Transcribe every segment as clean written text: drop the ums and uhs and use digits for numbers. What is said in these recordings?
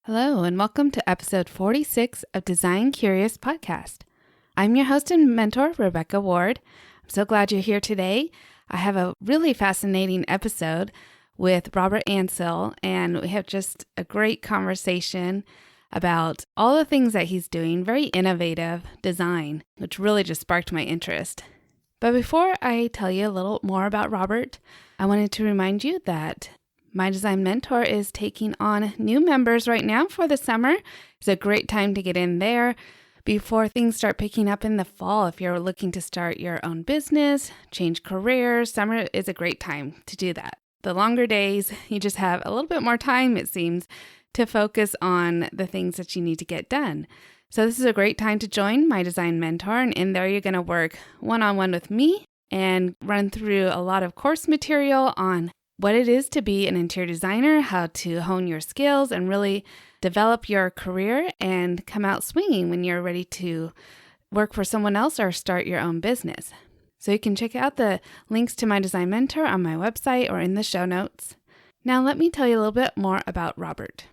Hello, and welcome to episode 46 of Design Curious Podcast. I'm your host and mentor, Rebecca Ward. I'm so glad you're here today. I have a really fascinating episode with Robert Ansell, and we have just a great conversation about all the things that he's doing, very innovative design, which really just sparked my interest. But before I tell you a little more about Robert, I wanted to remind you that My Design Mentor is taking on new members right now for the summer. It's a great time to get in there before things start picking up in the fall. If you're looking to start your own business, change careers, summer is a great time to do that. The longer days, you just have a little bit more time, it seems, to focus on the things that you need to get done. So this is a great time to join My Design Mentor, and in there you're going to work one-on-one with me and run through a lot of course material on what it is to be an interior designer, how to hone your skills and really develop your career and come out swinging when you're ready to work for someone else or start your own business. So you can check out the links to My Design Mentor on my website or in the show notes. Now let me tell you a little bit more about Robert.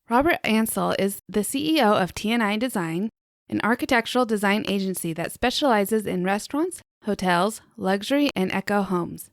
Robert Ansell is the CEO of TNI Design, an architectural design agency that specializes in restaurants, hotels, luxury, and eco homes.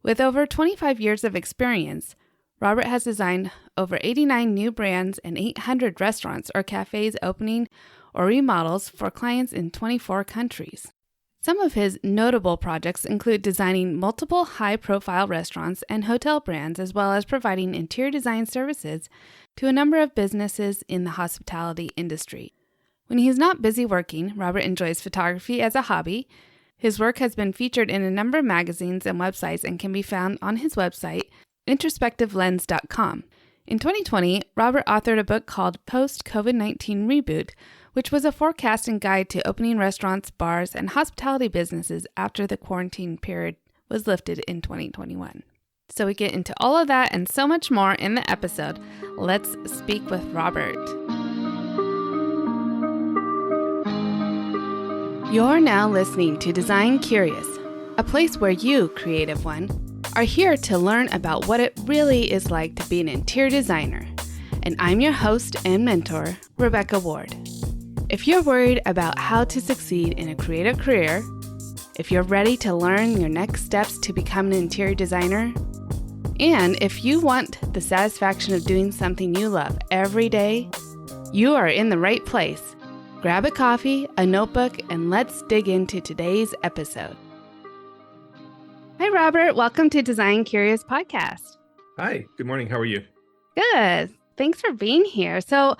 With over 25 years of experience, Robert has designed over 89 new brands and 800 restaurants or cafes opening or remodels for clients in 24 countries. Some of his notable projects include designing multiple high-profile restaurants and hotel brands, as well as providing interior design services to a number of businesses in the hospitality industry. When he's not busy working, Robert enjoys photography as a hobby. His work has been featured in a number of magazines and websites and can be found on his website, introspectivelens.com. In 2020, Robert authored a book called Post-COVID-19 Reboot, which was a forecast and guide to opening restaurants, bars, and hospitality businesses after the quarantine period was lifted in 2021. So we get into all of that and so much more in the episode. Let's speak with Robert. You're now listening to Design Curious, a place where you, creative one, are here to learn about what it really is like to be an interior designer. And I'm your host and mentor, Rebecca Ward. If you're worried about how to succeed in a creative career, if you're ready to learn your next steps to become an interior designer, and if you want the satisfaction of doing something you love every day, you are in the right place. Grab a coffee, a notebook, and let's dig into today's episode. Hi, Robert. Welcome to Design Curious Podcast. Hi. Good morning. How are you? Good. Thanks for being here. So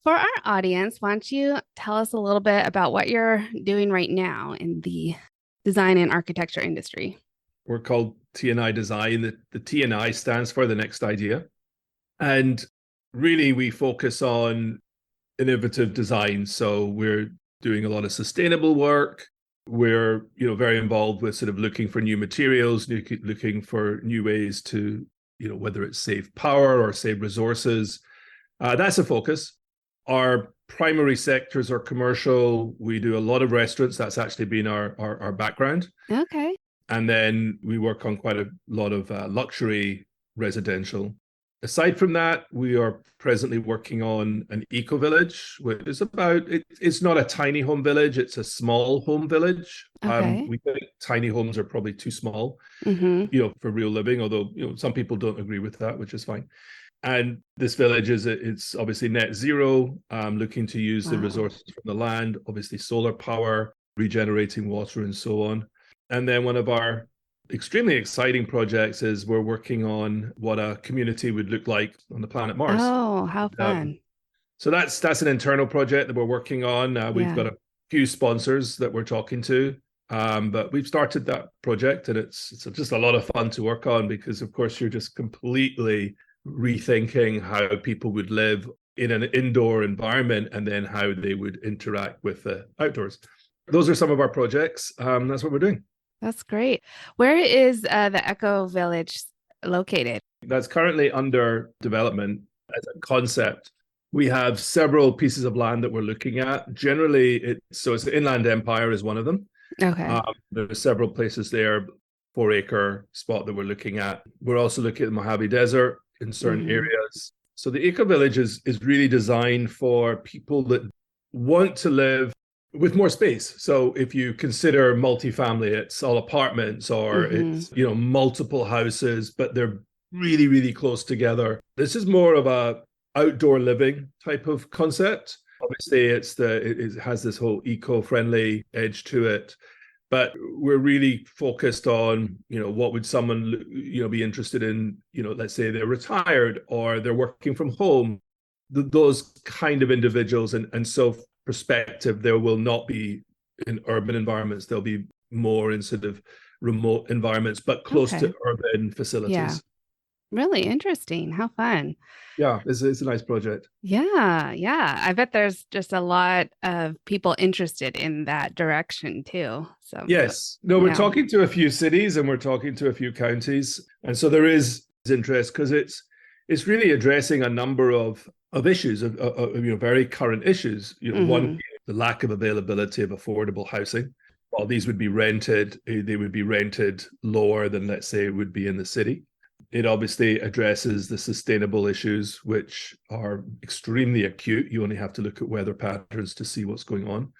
for our audience, why don't you tell us a little bit about what you're doing right now in the design and architecture industry? We're called TNI Design. The TNI stands for the next idea. And really, we focus on innovative design. So we're doing a lot of sustainable work. We're, very involved with sort of looking for new materials, looking for new ways to, whether it's save power or save resources. That's a focus. Our primary sectors are commercial. We do a lot of restaurants. That's actually been our background. Okay. And then we work on quite a lot of luxury residential. Aside from that, we are presently working on an eco-village, which is it's not a tiny home village, it's a small home village. Okay. We think tiny homes are probably too small, for real living, although, some people don't agree with that, which is fine. And this village it's obviously net zero, looking to use the resources from the land, obviously solar power, regenerating water and so on. And then one of our extremely exciting projects is we're working on what a community would look like on the planet Mars. Oh, how fun. So that's an internal project that we're working on. We've got a few sponsors that we're talking to, but we've started that project, and it's just a lot of fun to work on because, of course, you're just completely rethinking how people would live in an indoor environment and then how they would interact with the outdoors. Those are some of our projects. That's what we're doing. That's great. Where is the Eco Village located? That's currently under development as a concept. We have several pieces of land that we're looking at. Generally, it's the Inland Empire is one of them. Okay. There are several places there, 4-acre spot that we're looking at. We're also looking at the Mojave Desert in certain areas. So the eco village is really designed for people that want to live with more space. So if you consider multifamily, it's all apartments or it's, multiple houses, but they're really, really close together. This is more of a outdoor living type of concept. Obviously, it has this whole eco-friendly edge to it, but we're really focused on, what would someone, be interested in, let's say they're retired or they're working from home, those kind of individuals. And so perspective, there will not be in urban environments, there'll be more in sort of remote environments, but close to urban facilities. Yeah. Really interesting. How fun. Yeah, it's a nice project. Yeah, yeah. I bet there's just a lot of people interested in that direction too. So yes. No, we're talking to a few cities and we're talking to a few counties. And so there is interest because it's really addressing a number of issues, of very current issues. One, the lack of availability of affordable housing. While these would be rented, they would be rented lower than, let's say, it would be in the city. It obviously addresses the sustainable issues, which are extremely acute. You only have to look at weather patterns to see what's going on.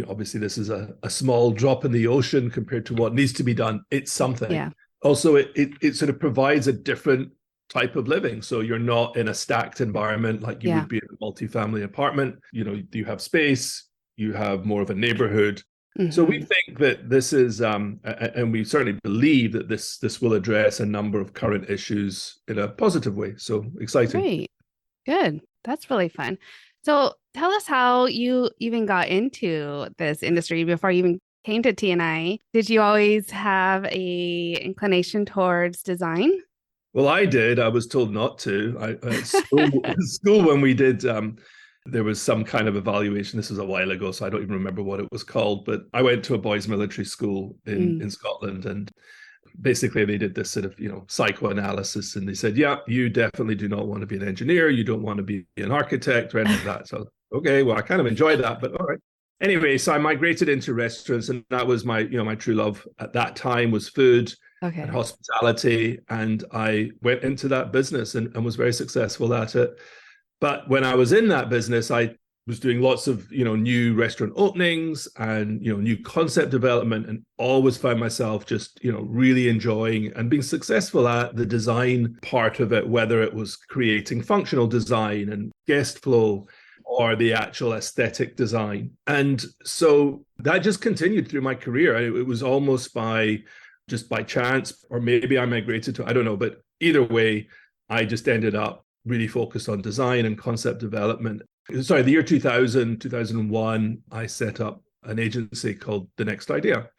Obviously, this is a small drop in the ocean compared to what needs to be done. It's something. Yeah. Also, it sort of provides a different type of living. So you're not in a stacked environment like you would be in a multifamily apartment. You have space, you have more of a neighborhood. So we think that this is, and we certainly believe that this will address a number of current issues in a positive way. So exciting. Great. Good. That's really fun. So tell us how you even got into this industry before you even came to TNI. Did you always have a inclination towards design? Well, I did. I was told not to. At school when we did, there was some kind of evaluation. This was a while ago, so I don't even remember what it was called. But I went to a boys' military school in Scotland, and basically they did this sort of, psychoanalysis, and they said, yeah, you definitely do not want to be an engineer. You don't want to be an architect or anything like that. So, okay, well, I kind of enjoyed that, but all right. Anyway, so I migrated into restaurants, and that was my true love at that time was food and hospitality. And I went into that business and was very successful at it. But when I was in that business, I was doing lots of, new restaurant openings and, new concept development, and always found myself just, really enjoying and being successful at the design part of it, whether it was creating functional design and guest flow or the actual aesthetic design. And so that just continued through my career. It was almost by chance, or maybe I migrated to, I don't know, but either way, I just ended up really focused on design and concept development. Sorry, the year 2000, 2001, I set up an agency called The Next Idea.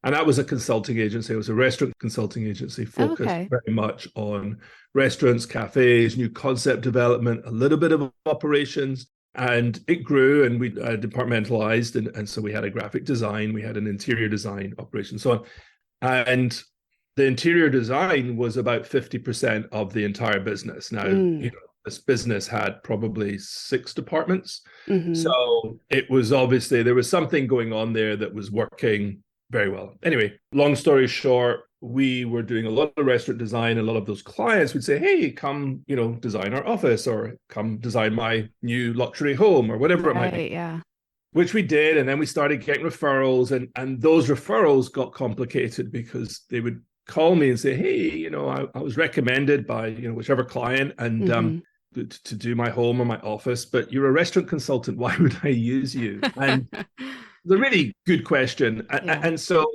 And that was a consulting agency. It was a restaurant consulting agency focused very much on restaurants, cafes, new concept development, a little bit of operations. And it grew, and we departmentalized. And so we had a graphic design, we had an interior design operation, so on. And the interior design was about 50% of the entire business. Now, this business had probably 6 departments. So it was obviously, there was something going on there that was working very well. Anyway, long story short, we were doing a lot of restaurant design. A lot of those clients would say, hey, come, design our office, or come design my new luxury home, or whatever it might be. Yeah. Which we did. And then we started getting referrals, and those referrals got complicated because they would call me and say, hey, I was recommended by, whichever client, and to do my home or my office, but you're a restaurant consultant. Why would I use you? And it's a really good question. And so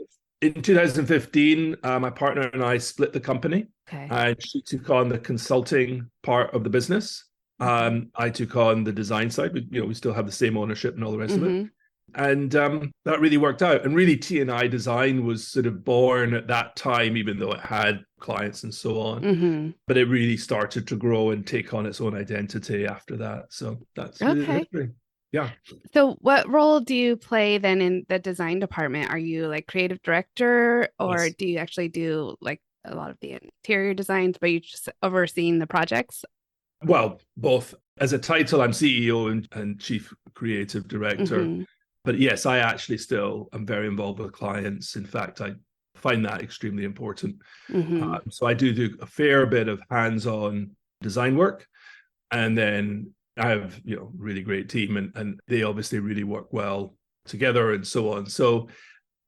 in 2015, my partner and I split the company. And she took on the consulting part of the business. I took on the design side. We still have the same ownership and all the rest of it. And that really worked out. And really, TNI Design was sort of born at that time, even though it had clients and so on. But it really started to grow and take on its own identity after that. So that's really the history. Yeah. So what role do you play then in the design department? Are you like creative director, or do you actually do like a lot of the interior designs, but you just overseeing the projects? Well, both. As a title, I'm CEO and chief creative director. But yes, I actually still am very involved with clients. In fact, I find that extremely important. So I do a fair bit of hands-on design work. And then I have, really great team, and they obviously really work well together and so on. So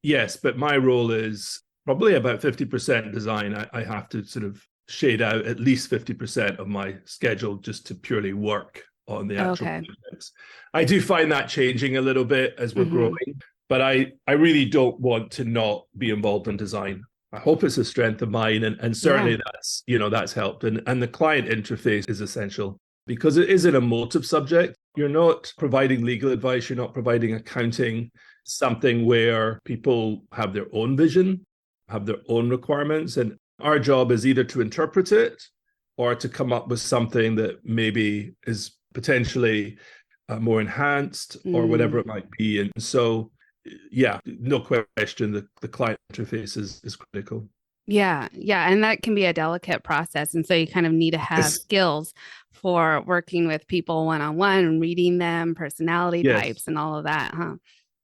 yes, but my role is probably about 50% design. I have to sort of shade out at least 50% of my schedule just to purely work on the actual Okay. projects. I do find that changing a little bit as we're Mm-hmm. growing, but I really don't want to not be involved in design. I hope it's a strength of mine, and certainly Yeah. that's helped. And the client interface is essential because it is an emotive subject. You're not providing legal advice, you're not providing accounting, something where people have their own vision, have their own requirements. And our job is either to interpret it or to come up with something that maybe is potentially more enhanced or whatever it might be. And so, yeah, no question, the client interface is critical. Yeah, yeah, and that can be a delicate process. And so you kind of need to have Yes. skills for working with people one-on-one and reading them, personality Yes. types, and all of that, huh?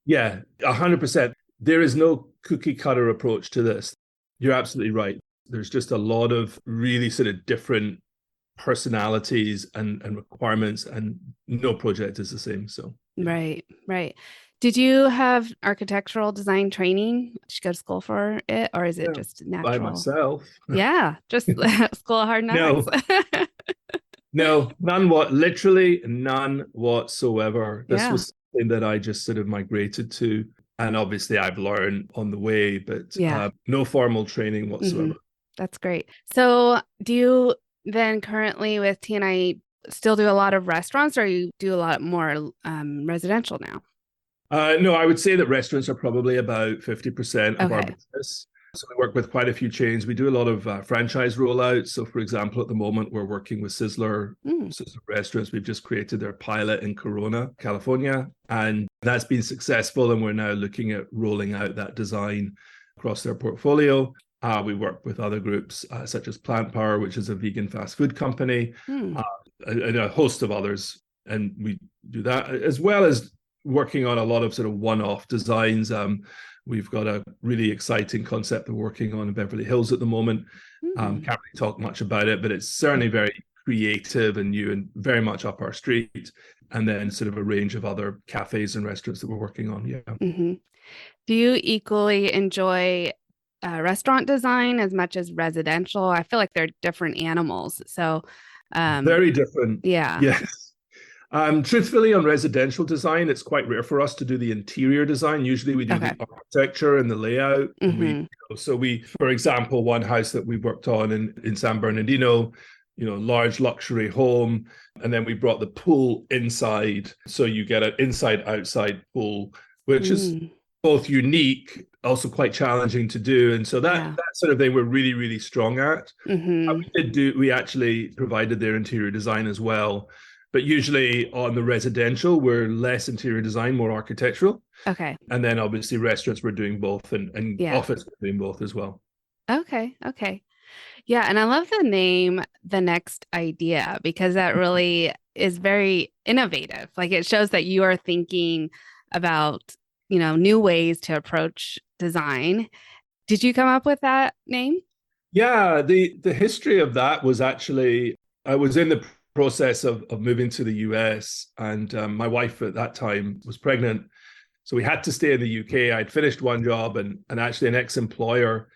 Yeah, 100%. There is no cookie cutter approach to this. You're absolutely right. There's just a lot of really sort of different personalities and requirements, and no project is the same. So, yeah. Right, right. Did you have architectural design training? Did you go to school for it, or is it Yeah, just by natural? myself. Yeah, just school of hard knocks. No, no, literally none whatsoever. This Yeah, was something that I just sort of migrated to. And obviously I've learned on the way, but yeah. no formal training Hmm. whatsoever. That's great. So, do you then currently with TNI still do a lot of restaurants, or you do a lot more residential now? No, I would say that restaurants are probably about 50% of our Okay. business. So we work with quite a few chains. We do a lot of franchise rollouts. So, for example, at the moment, we're working with Mm, Sizzler Restaurants. We've just created their pilot in Corona, California, and that's been successful. And we're now looking at rolling out that design across their portfolio. We work with other groups such as Plant Power, which is a vegan fast food company, mm, uh, and a host of others. And we do that as well as working on a lot of sort of one-off designs. We've got a really exciting concept we're working on in Beverly Hills at the moment. mm. Can't really talk much about it, but it's certainly very creative and new and very much up our street. And then sort of a range of other cafes and restaurants that we're working on. Yeah. Hmm. Do you equally enjoy restaurant design as much as residential? I feel like they're different animals. So, um, Very different. yeah. Yes. Truthfully, on residential design, it's quite rare for us to do the interior design. Usually, we do Okay. the architecture and the layout. And Hmm. for example, one house that we worked on in San Bernardino, large luxury home, and then we brought the pool inside, so you get an inside-outside pool, which is Mm, both unique, also quite challenging to do. And so that yeah. that sort of thing we're really, really strong at. Hmm. We actually provided their interior design as well. But usually on the residential, we're less interior design, more architectural. Okay. And then obviously restaurants, we're doing both, and Yeah. office, we're doing both as well. Okay. Okay. Yeah. And I love the name, The Next Idea, because that really is very innovative. Like it shows that you are thinking about, new ways to approach design. Did you come up with that name? Yeah, the history of that was actually, I was in the process of moving to the US, and my wife at that time was pregnant. So we had to stay in the UK. I'd finished one job, and actually an ex-employer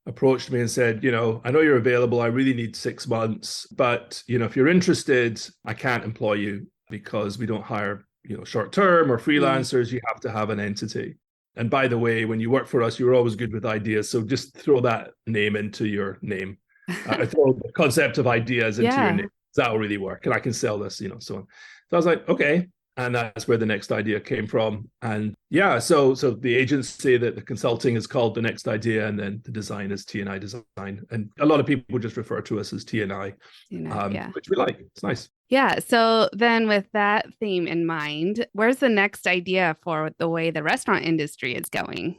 approached me and said, I know you're available. I really need 6 months, but if you're interested, I can't employ you because we don't hire, short term or Mm. freelancers. You have to have an entity. And by the way, when you work for us, you're always good with ideas. So just throw that name into your name. Throw the concept of ideas into your Yeah. name. That'll really work. And I can sell this, so on. So I was like, okay. And that's where the next idea came from. And yeah, so the agency, that the consulting is called The Next Idea, and then the design is TNI Design. And a lot of people just refer to us as TNI, Yeah. which we like. It's nice. Yeah. So then with that theme in mind, where's the next idea for the way the restaurant industry is going?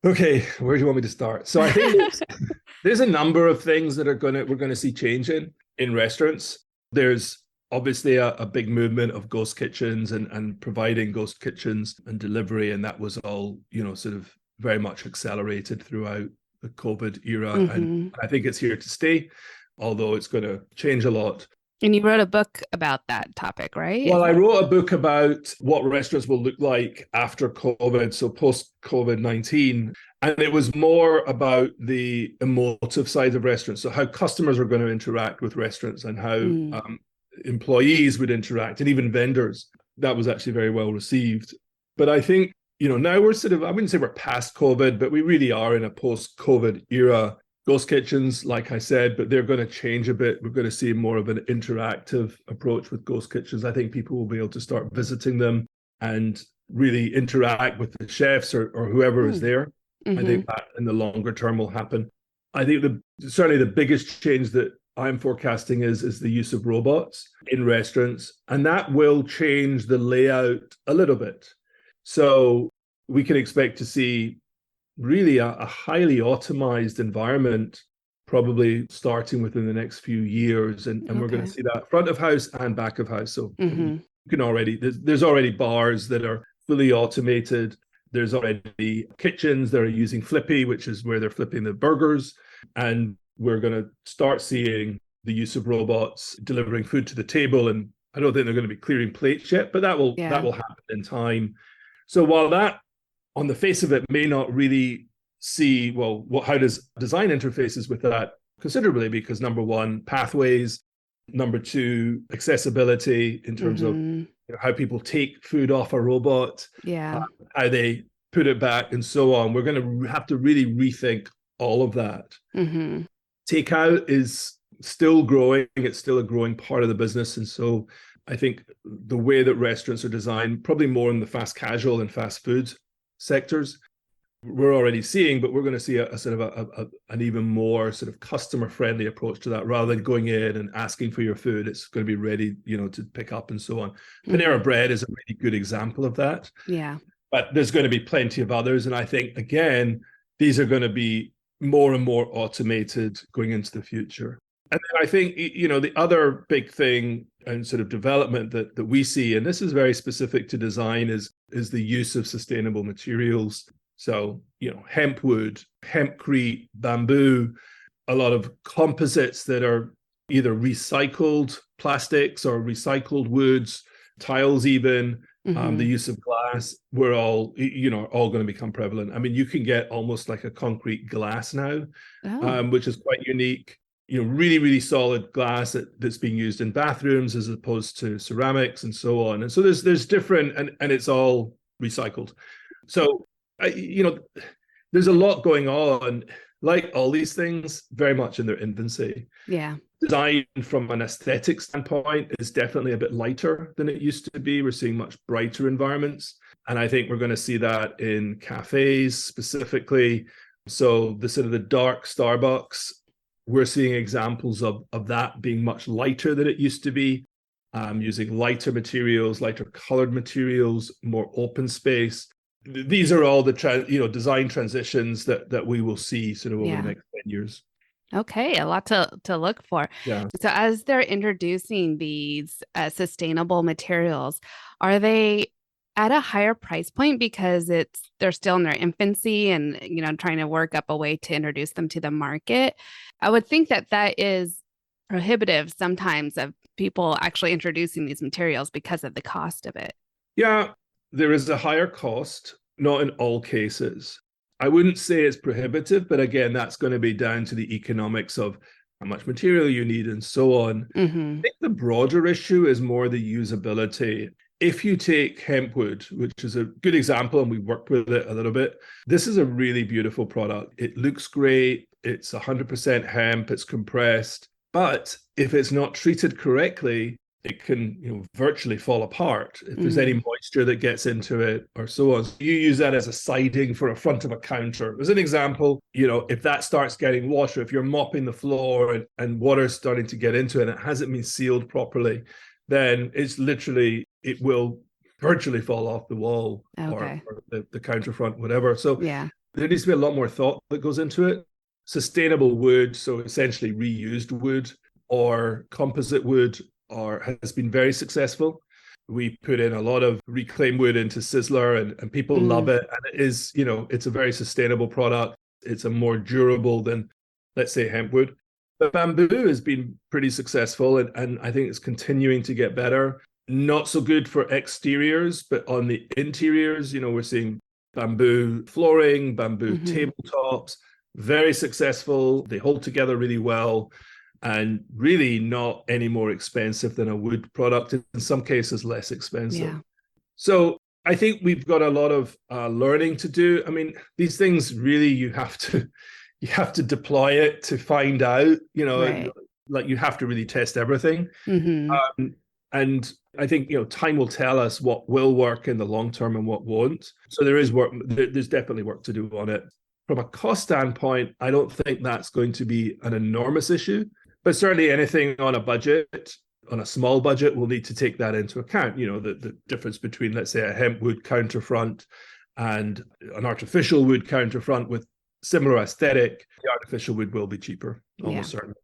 Okay, where do you want me to start? So I think there's a number of things that we're gonna see change in restaurants. There's obviously a big movement of ghost kitchens and providing ghost kitchens and delivery, and that was all sort of very much accelerated throughout the COVID era, and Hmm. I think it's here to stay, although it's going to change a lot. And you wrote a book about that topic, right? Well, I wrote a book about what restaurants will look like after COVID, so post COVID-19. And it was more about the emotive side of restaurants. So, how customers are going to interact with restaurants and how Mm, employees would interact and even vendors. That was actually very well received. But I think, now we're sort of, I wouldn't say we're past COVID, but we really are in a post COVID era. Ghost kitchens, like I said, but they're going to change a bit. We're going to see more of an interactive approach with ghost kitchens. I think people will be able to start visiting them and really interact with the chefs or whoever is mm, there. I mm-hmm. think that in the longer term will happen. I think certainly the biggest change that I'm forecasting is the use of robots in restaurants, and that will change the layout a little bit. So we can expect to see really a highly automized environment, probably starting within the next few years. And we're going to Okay. see that front of house and back of house. So you Mm-hmm. can already, there's already bars that are fully automated. There's already kitchens that are using Flippy, which is where they're flipping the burgers. And we're going to start seeing the use of robots delivering food to the table. And I don't think they're going to be clearing plates yet, but that will Yeah. happen in time. So while that on the face of it may not really see, well, how does design interfaces with that considerably, because number one, pathways, number two, accessibility in terms of Mm-hmm. how people take food off a robot, uh, Yeah. how they put it back, and so on. We're going to have to really rethink all of that. Mm-hmm. Takeout is still growing. It's still a growing part of the business. And so I think the way that restaurants are designed, probably more in the fast casual and fast food sectors, we're already seeing, but we're going to see a sort of an even more sort of customer friendly approach to that. Rather than going in and asking for your food, it's going to be ready, to pick up and so on. Mm-hmm. Panera Bread is a really good example of that, Yeah. but there's going to be plenty of others. And I think, again, these are going to be more and more automated going into the future. And then I think, the other big thing and sort of development that we see, and this is very specific to design, is the use of sustainable materials. So, hemp wood, hempcrete, bamboo, a lot of composites that are either recycled plastics or recycled woods, tiles even, the Mm-hmm. use of glass, we're all, all going to become prevalent. I mean, you can get almost like a concrete glass now, Oh. which is quite unique. Really, really solid glass that's being used in bathrooms as opposed to ceramics and so on. And so there's different, and it's all recycled. So, there's a lot going on. Like all these things, very much in their infancy. Yeah. Design from an aesthetic standpoint is definitely a bit lighter than it used to be. We're seeing much brighter environments. And I think we're going to see that in cafes specifically. So the sort of the dark Starbucks, we're seeing examples of that being much lighter than it used to be, using lighter materials, lighter colored materials, more open space. These are all the design transitions that we will see sort of over the Yeah. next 10 years. Okay, a lot to look for. Yeah. So as they're introducing these sustainable materials, are they at a higher price point because they're still in their infancy and trying to work up a way to introduce them to the market? I would think that is prohibitive sometimes of people actually introducing these materials because of the cost of it. Yeah, there is a higher cost, not in all cases. I wouldn't say it's prohibitive, but again, that's going to be down to the economics of how much material you need and so on. I Mm-hmm. think the broader issue is more the usability. If you take hempwood, which is a good example, and we worked with it a little bit, this is a really beautiful product. It looks great. It's 100% hemp. It's compressed. But if it's not treated correctly, it can virtually fall apart if there's any Mm. moisture that gets into it or so on. So you use that as a siding for a front of a counter. As an example, if that starts getting water, if you're mopping the floor and water's starting to get into it and it hasn't been sealed properly, then it will virtually fall off the wall or Okay. the counter front, whatever. So Yeah. there needs to be a lot more thought that goes into it. Sustainable wood, so essentially reused wood or composite wood, has been very successful. We put in a lot of reclaimed wood into Sizzler and people love Mm. it. And it is, it's a very sustainable product. It's a more durable than, let's say, hemp wood. But bamboo has been pretty successful, and I think it's continuing to get better. Not so good for exteriors, but on the interiors, we're seeing bamboo flooring, bamboo tabletops, very successful. They hold together really well and really not any more expensive than a wood product. In some cases, less expensive. Yeah. So I think we've got a lot of learning to do. I mean, these things really you have to deploy it to find out. Right. Like you have to really test everything. And I think time will tell us what will work in the long term and what won't. So there is work. There's definitely work to do on it. From a cost standpoint, I don't think that's going to be an enormous issue. But certainly anything on a budget, on a small budget, we'll need to take that into account. The difference between, let's say, a hemp wood counterfront and an artificial wood counterfront with similar aesthetic, the artificial wood will be cheaper, almost certainly.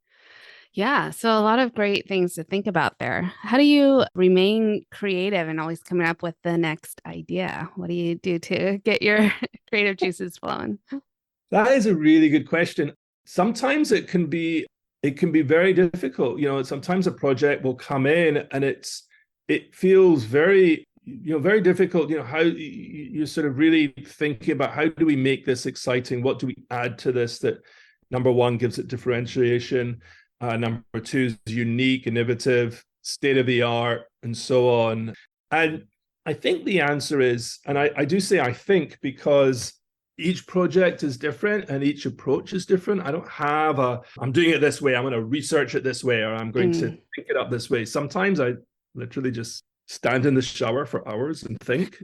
Yeah. So a lot of great things to think about there. How do you remain creative and always coming up with the next idea? What do you do to get your creative juices flowing? That is a really good question. Sometimes it can be very difficult. Sometimes a project will come in and it feels very very difficult. How you're sort of really thinking about how do we make this exciting? What do we add to this that, number one, gives it differentiation, number two is unique, innovative, state of the art, and so on. And I think the answer is, and I do say I think because each project is different and each approach is different. I don't have I'm doing it this way, I'm going to research it this way, or I'm going to think it up this way. Sometimes I literally just stand in the shower for hours and think.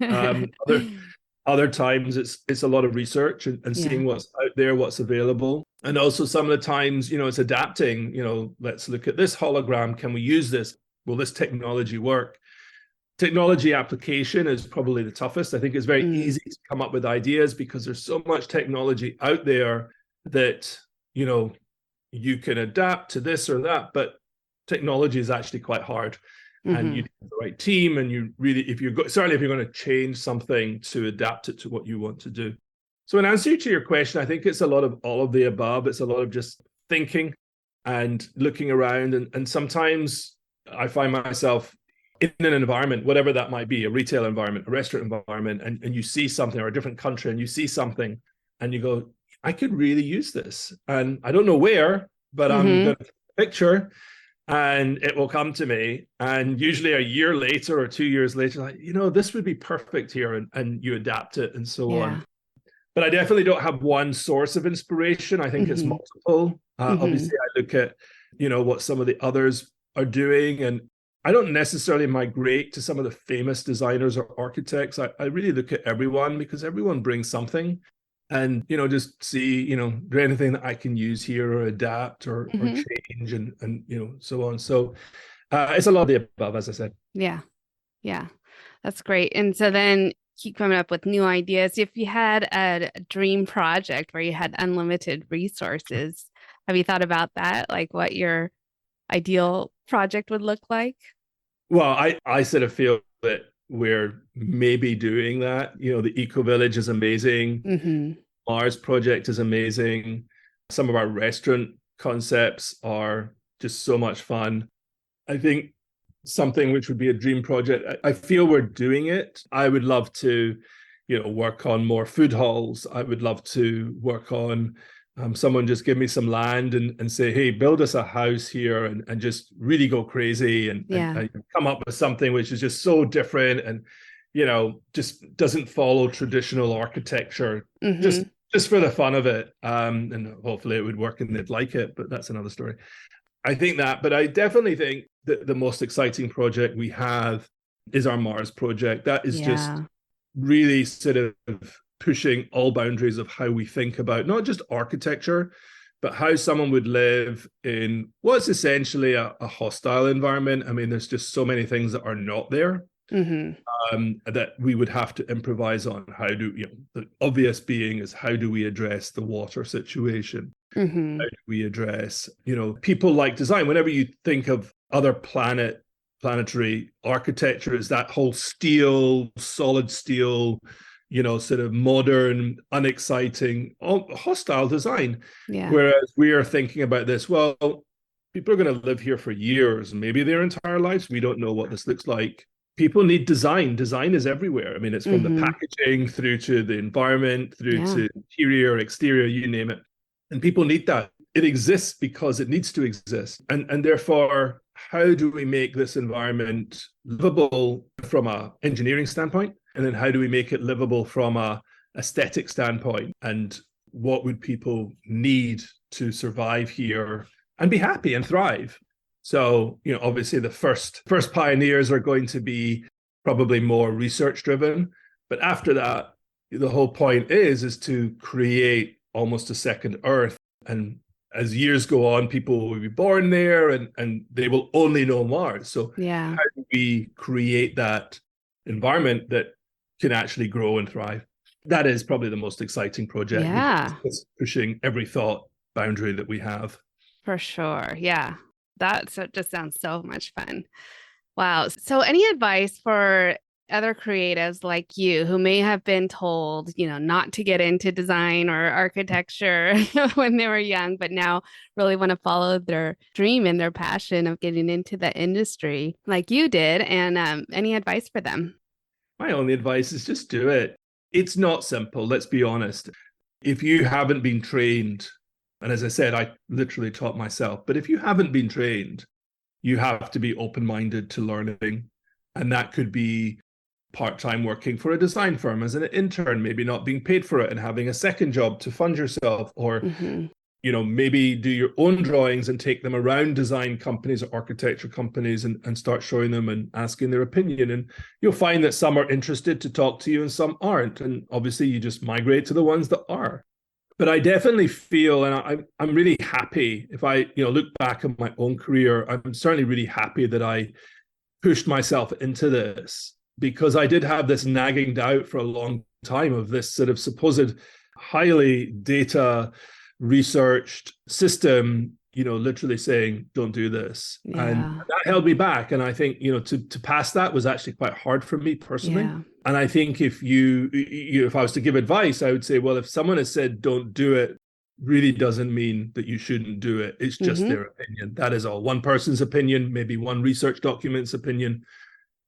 Other times it's a lot of research and seeing what's out there, what's available. And also some of the times, it's adapting, let's look at this hologram. Can we use this? Will this technology work? Technology application is probably the toughest. I think it's very easy to come up with ideas because there's so much technology out there that, you can adapt to this or that, but technology is actually quite hard. And you need the right team, and you really, certainly if you're going to change something, to adapt it to what you want to do. So in answer to your question, I think it's a lot of all of the above. It's a lot of just thinking and looking around. And sometimes I find myself in an environment, whatever that might be, a retail environment, a restaurant environment, and you see something, or a different country, and you see something and you go, I could really use this. And I don't know where, but I'm going to take a picture and it will come to me. And usually a year later or 2 years later, like, this would be perfect here. And you adapt it and so on. But I definitely don't have one source of inspiration. I think it's multiple. Obviously, I look at, what some of the others are doing, and I don't necessarily migrate to some of the famous designers or architects. I really look at everyone because everyone brings something, and, just see, is there anything that I can use here or adapt or change and, so on. So it's a lot of the above, as I said. Yeah. Yeah. That's great. And so then keep coming up with new ideas. If you had a dream project where you had unlimited resources, have you thought about that? Like what your ideal project would look like? Well, I sort of feel that we're maybe doing that. The Eco Village is amazing. Mars project is amazing. Some of our restaurant concepts are just so much fun. I think something which would be a dream project, I feel we're doing it. I would love to, work on more food halls. I would love to work on someone just give me some land and say, hey, build us a house here and just really go crazy and come up with something which is just so different and, just doesn't follow traditional architecture, just for the fun of it. And hopefully it would work and they'd like it, but that's another story. I think that, but I definitely think that the most exciting project we have is our Mars project. That is just really sort of pushing all boundaries of how we think about not just architecture, but how someone would live in what's essentially a hostile environment. I mean, there's just so many things that are not there that we would have to improvise on. How do, the obvious being is how do we address the water situation? How do we address, people like design? Whenever you think of other planetary architecture, is that whole steel, solid steel, sort of modern, unexciting, hostile design. Yeah. Whereas we are thinking about this, well, people are going to live here for years, maybe their entire lives. We don't know what this looks like. People need design. Design is everywhere. I mean, it's from the packaging through to the environment, through to interior, exterior, you name it. And people need that. It exists because it needs to exist. And therefore, how do we make this environment livable from an engineering standpoint? And then how do we make it livable from a aesthetic standpoint? And what would people need to survive here and be happy and thrive? So, obviously the first pioneers are going to be probably more research driven. But after that, the whole point is to create almost a second Earth. And as years go on, people will be born there and they will only know Mars. So how do we create that environment that can actually grow and thrive? That is probably the most exciting project. Yeah. It's pushing every thought boundary that we have. For sure. Yeah. That just sounds so much fun. Wow. So any advice for other creatives like you who may have been told, not to get into design or architecture when they were young, but now really want to follow their dream and their passion of getting into the industry like you did? And any advice for them? My only advice is just do it. It's not simple. Let's be honest. If you haven't been trained, and as I said, I literally taught myself, but if you haven't been trained, you have to be open-minded to learning. And that could be part-time working for a design firm as an intern, maybe not being paid for it and having a second job to fund yourself, or maybe do your own drawings and take them around design companies or architecture companies and start showing them and asking their opinion. And you'll find that some are interested to talk to you and some aren't. And obviously you just migrate to the ones that are. But I definitely feel, and I'm really happy if I look back on my own career, I'm certainly really happy that I pushed myself into this, because I did have this nagging doubt for a long time of this sort of supposed highly data researched system, literally saying, don't do this. Yeah. And that held me back. And I think, to pass that was actually quite hard for me personally. Yeah. And I think if if I was to give advice, I would say, well, if someone has said, don't do it, really doesn't mean that you shouldn't do it. It's just their opinion. That is all. One person's opinion, maybe one research document's opinion.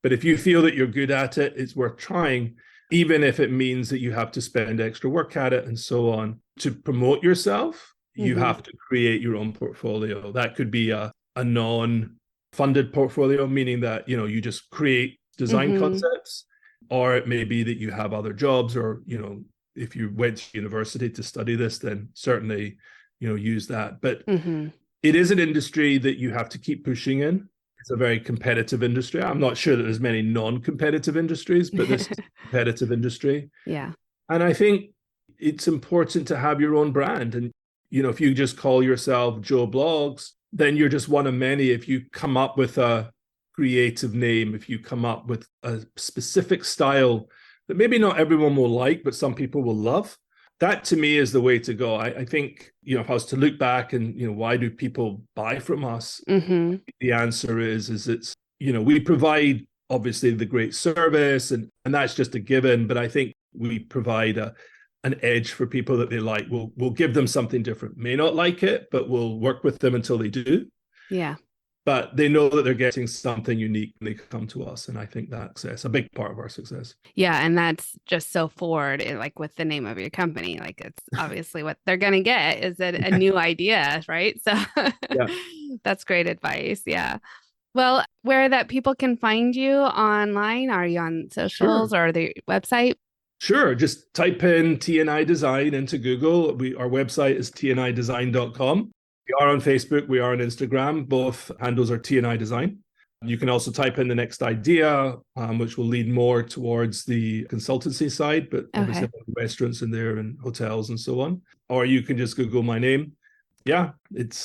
But if you feel that you're good at it, it's worth trying, even if it means that you have to spend extra work at it and so on. To promote yourself, you have to create your own portfolio. That could be a non-funded portfolio, meaning that, you just create design concepts, or it may be that you have other jobs, or, if you went to university to study this, then certainly, use that. But it is an industry that you have to keep pushing in. It's a very competitive industry. I'm not sure that there's many non-competitive industries, but this is a competitive industry. Yeah. And I think it's important to have your own brand. And, if you just call yourself Joe Blogs, then you're just one of many. If you come up with a creative name, if you come up with a specific style that maybe not everyone will like, but some people will love, that to me is the way to go. I think, if I was to look back and, why do people buy from us? The answer is it's, we provide obviously the great service and that's just a given. But I think we provide an edge for people that they like. We'll give them something different. May not like it, but we'll work with them until they do. Yeah. But they know that they're getting something unique when they come to us. And I think that's a big part of our success. Yeah. And that's just so forward, like with the name of your company. Like it's obviously what they're going to get is a new idea, right? So that's great advice. Yeah. Well, where that people can find you online? Are you on socials or the website? Sure. Just type in TNI Design into Google. Our website is tnidesign.com. We are on Facebook. We are on Instagram. Both handles are TNI Design. You can also type in the next idea, which will lead more towards the consultancy side, but obviously restaurants in there and hotels and so on. Or you can just Google my name. Yeah,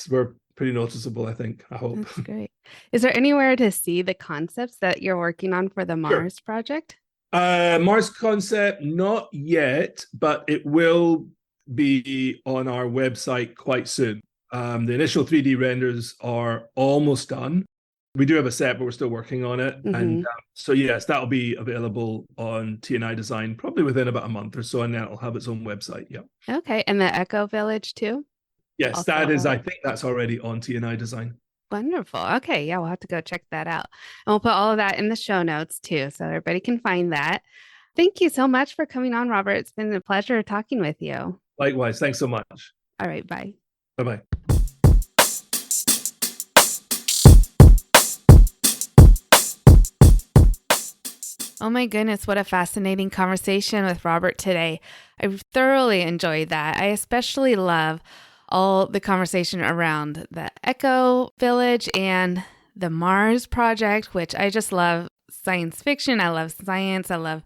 we're pretty noticeable, I think. I hope. That's great. Is there anywhere to see the concepts that you're working on for the Mars project? Mars concept, not yet, but it will be on our website quite soon. The initial 3D renders are almost done. We do have a set, but we're still working on it. Mm-hmm. And so, yes, that'll be available on TNI Design probably within about a month or so, and then it'll have its own website. Yeah. Okay. And the Echo Village too? Yes, Also that is, I available? think that's already on TNI Design. Wonderful. Okay. Yeah, we'll have to go check that out. And we'll put all of that in the show notes too, so everybody can find that. Thank you so much for coming on, Robert. It's been a pleasure talking with you. Likewise. Thanks so much. All right. Bye. Bye-bye. Oh my goodness, what a fascinating conversation with Robert today. I thoroughly enjoyed that. I especially love all the conversation around the Echo Village and the Mars project, which I just love science fiction. I love science. I love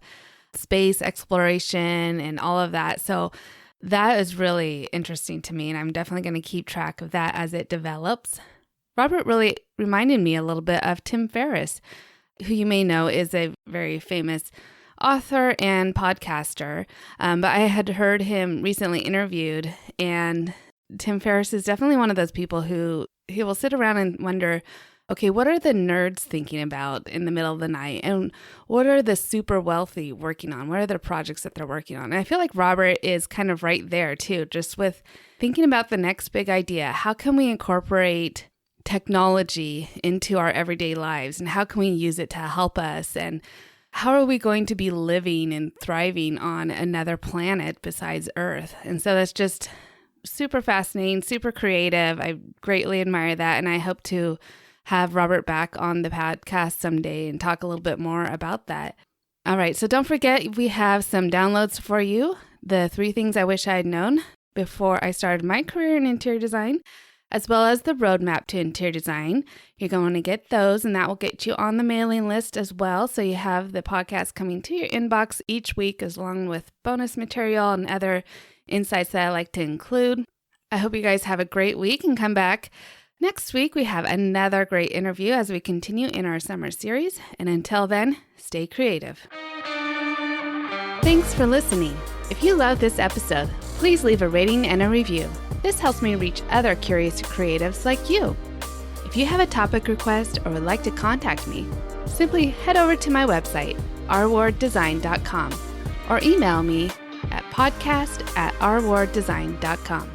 space exploration and all of that. So that is really interesting to me, and I'm definitely going to keep track of that as it develops. Robert really reminded me a little bit of Tim Ferriss, who you may know is a very famous author and podcaster. But I had heard him recently interviewed, and Tim Ferriss is definitely one of those people who he will sit around and wonder, okay, what are the nerds thinking about in the middle of the night? And what are the super wealthy working on? What are the projects that they're working on? And I feel like Robert is kind of right there too, just with thinking about the next big idea. How can we incorporate technology into our everyday lives, and how can we use it to help us, and how are we going to be living and thriving on another planet besides Earth? And so that's just super fascinating, super creative. I greatly admire that, and I hope to have Robert back on the podcast someday and talk a little bit more about that. All right, so don't forget, we have some downloads for you. The 3 things I wish I had known before I started my career in interior design, as well as the roadmap to interior design. You're going to get those, and that will get you on the mailing list as well. So you have the podcast coming to your inbox each week, along with bonus material and other insights that I like to include. I hope you guys have a great week and come back next week. We have another great interview as we continue in our summer series. And until then, stay creative. Thanks for listening. If you love this episode, please leave a rating and a review. This helps me reach other curious creatives like you. If you have a topic request or would like to contact me, simply head over to my website, rwarddesign.com, or email me at podcast@rwarddesign.com.